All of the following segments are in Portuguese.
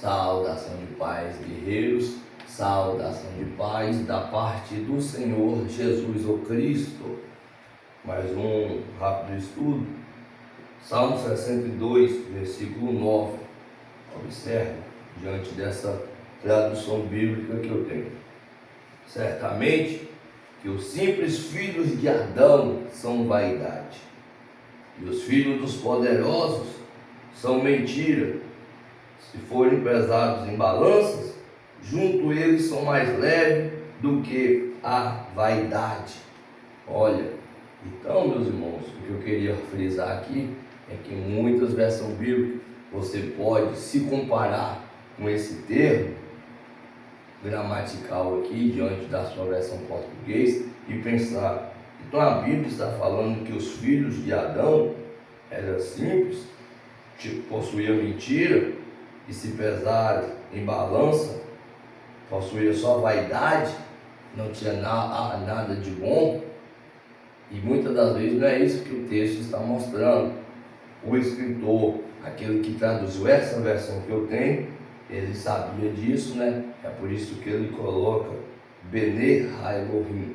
Saudação de paz, guerreiros, saudação de paz da parte do Senhor Jesus o Cristo. Mais um rápido estudo, Salmo 62, versículo 9. Observe, diante dessa tradução bíblica que eu tenho. Certamente que os simples filhos de Adão são vaidade, e os filhos dos poderosos são mentira. Se forem pesados em balanças, junto eles são mais leves do que a vaidade. Olha, então, meus irmãos, o que eu queria frisar aqui é que em muitas versões bíblicas você pode se comparar com esse termo gramatical aqui, diante da sua versão português, e pensar, então a Bíblia está falando que os filhos de Adão eram simples, possuíam mentira, e se pesar em balança, possuía só vaidade, não tinha nada de bom. E muitas das vezes não é isso que o texto está mostrando. O escritor, aquele que traduziu essa versão que eu tenho, ele sabia disso, né? É por isso que ele coloca Bene Elohim.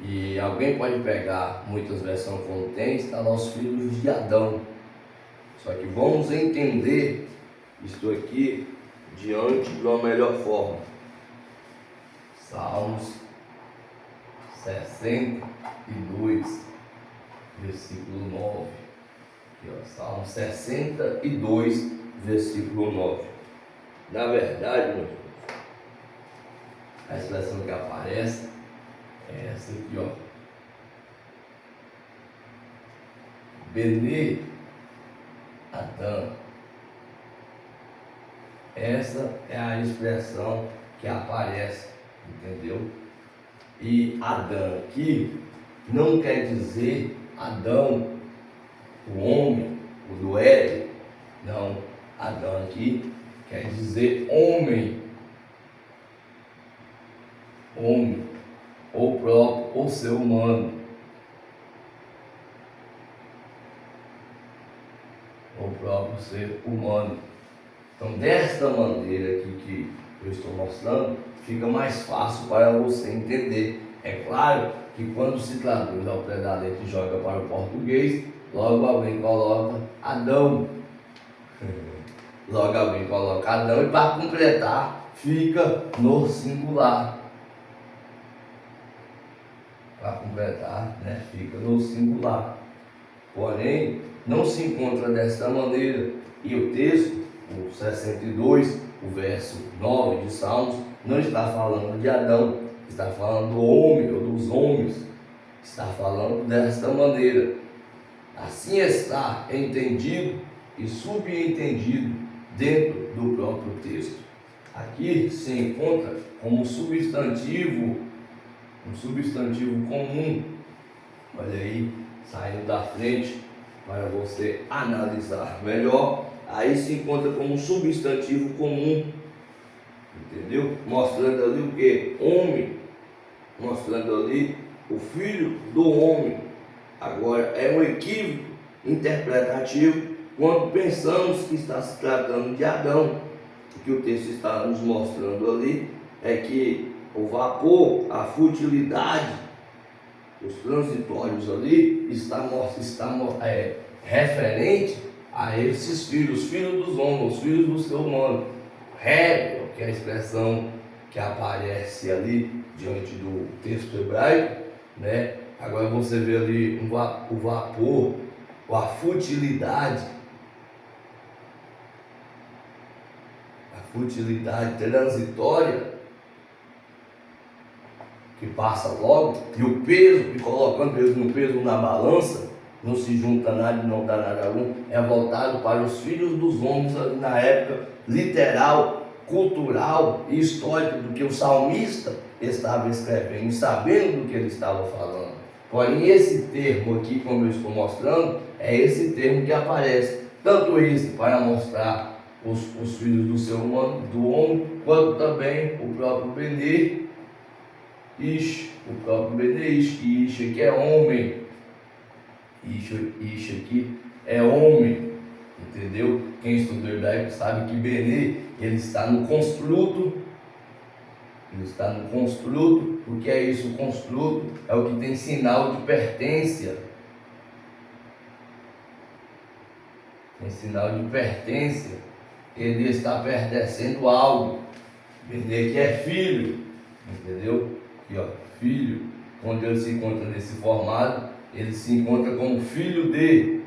E alguém pode pegar muitas versões como tem, está lá os filhos de Adão. Só que vamos entender isto aqui diante de uma melhor forma. Salmos 62, versículo 9. Aqui, ó, Salmo 62, versículo 9. Na verdade, meus irmãos, a expressão que aparece é essa aqui, ó. Bene Adão. Essa é a expressão que aparece, entendeu? E Adão aqui não quer dizer Adão, o homem, o do Éden. Não, Adão aqui quer dizer homem. Homem, ou próprio, ou ser humano. O próprio ser humano. Então, desta maneira aqui que eu estou mostrando, fica mais fácil para você entender. É claro que quando se traduz ao pé da letra e joga para o português, logo alguém coloca Adão. Logo alguém coloca Adão e para completar fica no singular. Para completar, né, fica no singular. Porém, não se encontra desta maneira. E o texto, o 62, o verso 9 de Salmos, não está falando de Adão, está falando do homem ou dos homens. Está falando desta maneira. Assim está entendido e subentendido dentro do próprio texto. Aqui se encontra como substantivo, um substantivo comum. Olha aí, saindo da frente para você analisar melhor. Aí se encontra como um substantivo comum, entendeu? Mostrando ali o que? Homem, mostrando ali o filho do homem. Agora é um equívoco interpretativo quando pensamos que está se tratando de Adão. O que o texto está nos mostrando ali é que o vapor, a futilidade, os transitórios ali está referente a esses filhos, os filhos dos homens, os filhos do ser humano. Rebel, que é a expressão que aparece ali diante do texto hebraico, né? Agora você vê ali o vapor, a futilidade transitória, que passa logo, e o peso, e colocando o peso na balança, não se junta nada e não dá nada algum, é voltado para os filhos dos homens na época literal, cultural e histórica do que o salmista estava escrevendo, sabendo do que ele estava falando. Porém, esse termo aqui, como eu estou mostrando, é esse termo que aparece, tanto esse para mostrar os filhos do ser humano, do homem, quanto também o próprio Bene Ish, o próprio Bene Ish, que Ish aqui é homem. Ish aqui é homem. entendeu? Quem estudou hebraico sabe que Benê, ele está no construto. Ele está no construto. O que é isso? O construto é o que tem sinal de pertença. Tem sinal de pertença. Ele está pertencendo a algo. Benê que é filho, entendeu? Aqui ó, filho. Quando ele se encontra nesse formato, ele se encontra como filho de,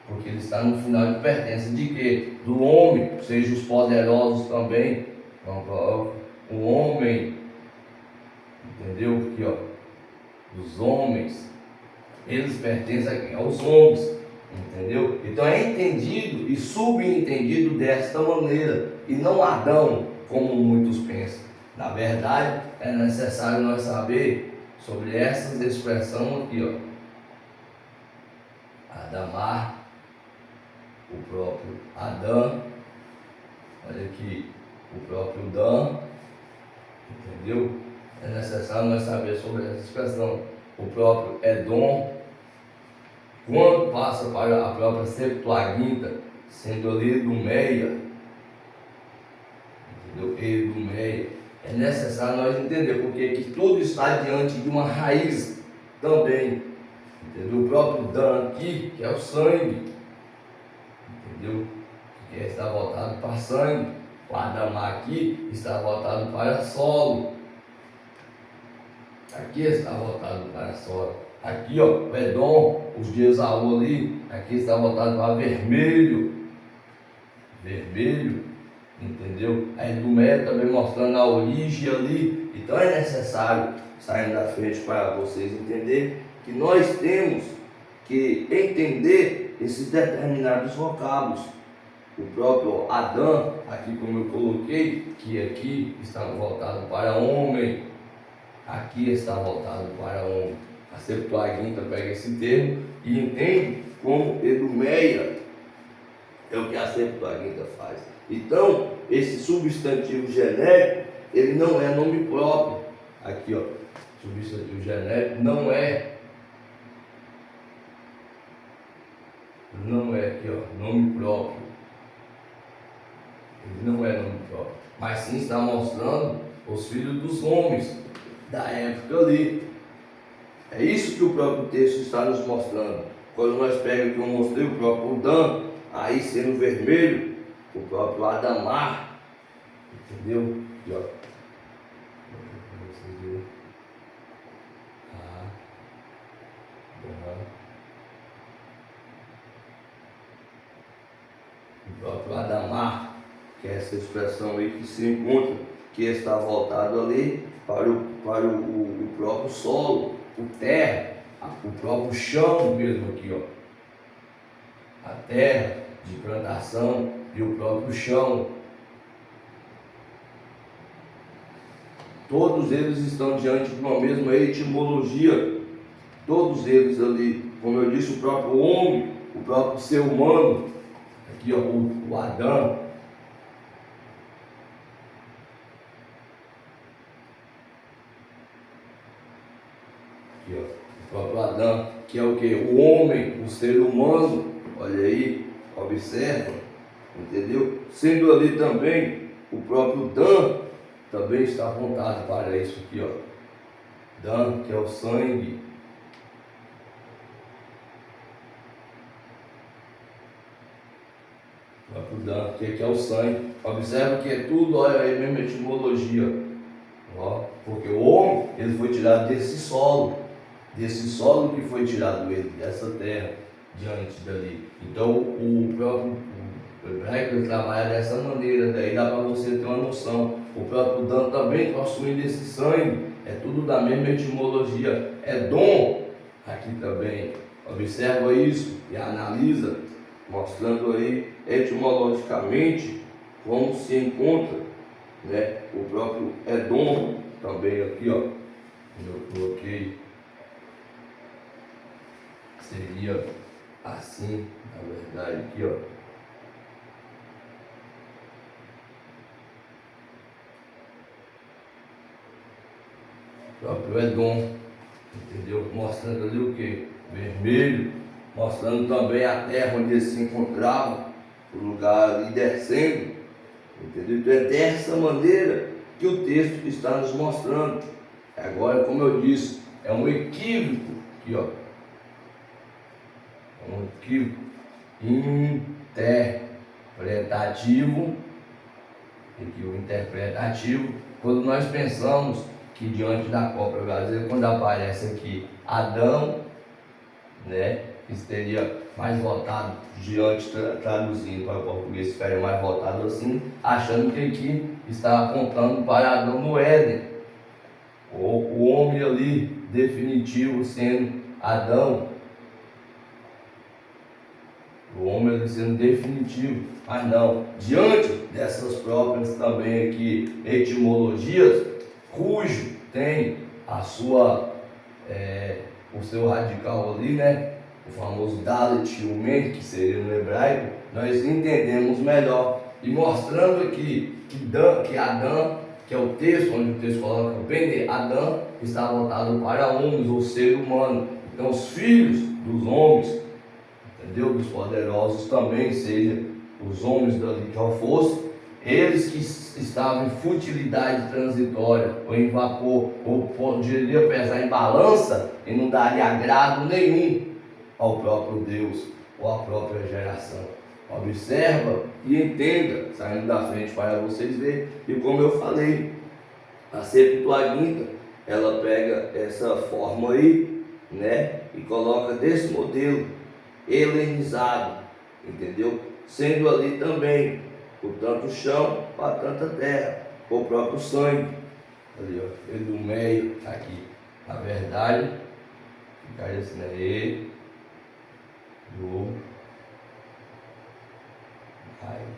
porque ele está no final de pertença de quê? Do homem, seja os poderosos também. O homem, entendeu? Aqui ó, os homens, eles pertencem aos homens, entendeu? Então é entendido e subentendido desta maneira, e não Adão, como muitos pensam. Na verdade, é necessário nós saber sobre essas expressões aqui, ó. Adamar, o próprio Adão, olha aqui, o próprio Dan, entendeu? É necessário nós saber sobre essa expressão. O próprio Edom, quando passa para a própria Septuaginta, sendo ali Edomeia, entendeu? Edomeia, é necessário nós entender porque que tudo está diante de uma raiz também, entendeu? O próprio Dan aqui, que é o sangue, entendeu? Que está voltado para sangue. O Adamar aqui está voltado para solo. Aqui está voltado para solo. Aqui, ó, o Edom, os de Esaú ali, aqui está voltado para vermelho. Vermelho, entendeu? A Edomeia também mostrando a origem ali. Então é necessário, saindo da frente para vocês entenderem, que nós temos que entender esses determinados vocábulos. O próprio Adão, aqui como eu coloquei, que aqui está voltado para homem, aqui está voltado para homem. A Septuaginta pega esse termo e entende como Edomeia, é o que a Septuaginta faz. Então, esse substantivo genérico, ele não é nome próprio. Aqui, ó, substantivo genérico não é aqui, ó, nome próprio. Ele não é nome próprio, mas sim está mostrando os filhos dos homens da época ali. É isso que o próprio texto está nos mostrando. Quando nós pegamos que eu mostrei o próprio Dan, aí sendo vermelho, o próprio Adamar, entendeu? Aqui, ó. O próprio Adamar, que é essa expressão aí que se encontra, que está voltado ali para o próprio solo, o terra, o próprio chão mesmo aqui, ó. A terra de plantação e o próprio chão. Todos eles estão diante de uma mesma etimologia. Todos eles ali, como eu disse, o próprio homem, o próprio ser humano, aqui ó, o Adão. Aqui ó, o próprio Adão, que é o que? O homem, o ser humano, olha aí, observa, entendeu? Sendo ali também o próprio Dan, também está apontado para isso aqui ó. Dan, que é o sangue. Dan, que é o sangue. Observa que é tudo, olha aí, mesmo etimologia. Ó, porque o homem, ele foi tirado desse solo que foi tirado dele, dessa terra, diante dali. Então, o próprio hebraico ele trabalha dessa maneira, daí dá para você ter uma noção. O próprio Dan também possuindo esse sangue, é tudo da mesma etimologia. É dom, aqui também. Observa isso e analisa, mostrando aí etimologicamente como se encontra, né, o próprio Edom também aqui, ó, eu coloquei, seria assim, na verdade, aqui, ó. O próprio Edom, entendeu? Mostrando ali o que? Vermelho, mostrando também a terra onde ele se encontrava, o lugar ali descendo, entendeu? Então é dessa maneira que o texto está nos mostrando. Agora, como eu disse, é um equívoco aqui, ó. É um equívoco interpretativo. Equívoco interpretativo, quando nós pensamos que diante da cópia brasileira, quando aparece aqui Adão, né, que seria mais voltado diante, traduzindo para o português, ficaria mais voltado assim, achando que aqui está apontando para Adão no Éden, o homem ali definitivo sendo Adão, o homem ali sendo definitivo. Mas não, diante dessas próprias também aqui etimologias, cujo tem a sua o seu radical ali, né, o famoso Dalet Umen, que seria no hebraico, nós entendemos melhor, e mostrando aqui que Adão, que é o texto, onde o texto coloca o Bene Adão, está voltado para homens, ou ser humano. Então os filhos dos homens, entendeu? Dos poderosos também, seja os homens dali que ao fosse, eles que estavam em futilidade transitória, ou em vapor, ou poderia pesar em balança, e não daria agrado nenhum ao próprio Deus, ou à própria geração. Observa e entenda, saindo da frente para vocês verem, e como eu falei, a Septuaginta, ela pega essa forma aí, né, e coloca desse modelo, helenizado, entendeu? Sendo ali também o tanto chão para tanta terra, o próprio sangue, ali ó, ele do meio, aqui, na verdade, ficaria assim, né? E do meio,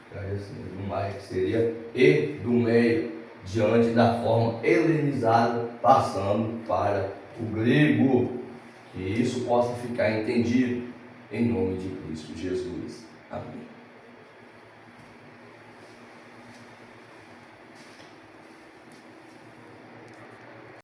ficaria assim, do meio, que seria e do meio, diante da forma helenizada, passando para o grego. Que isso possa ficar entendido em nome de Cristo Jesus. Amém.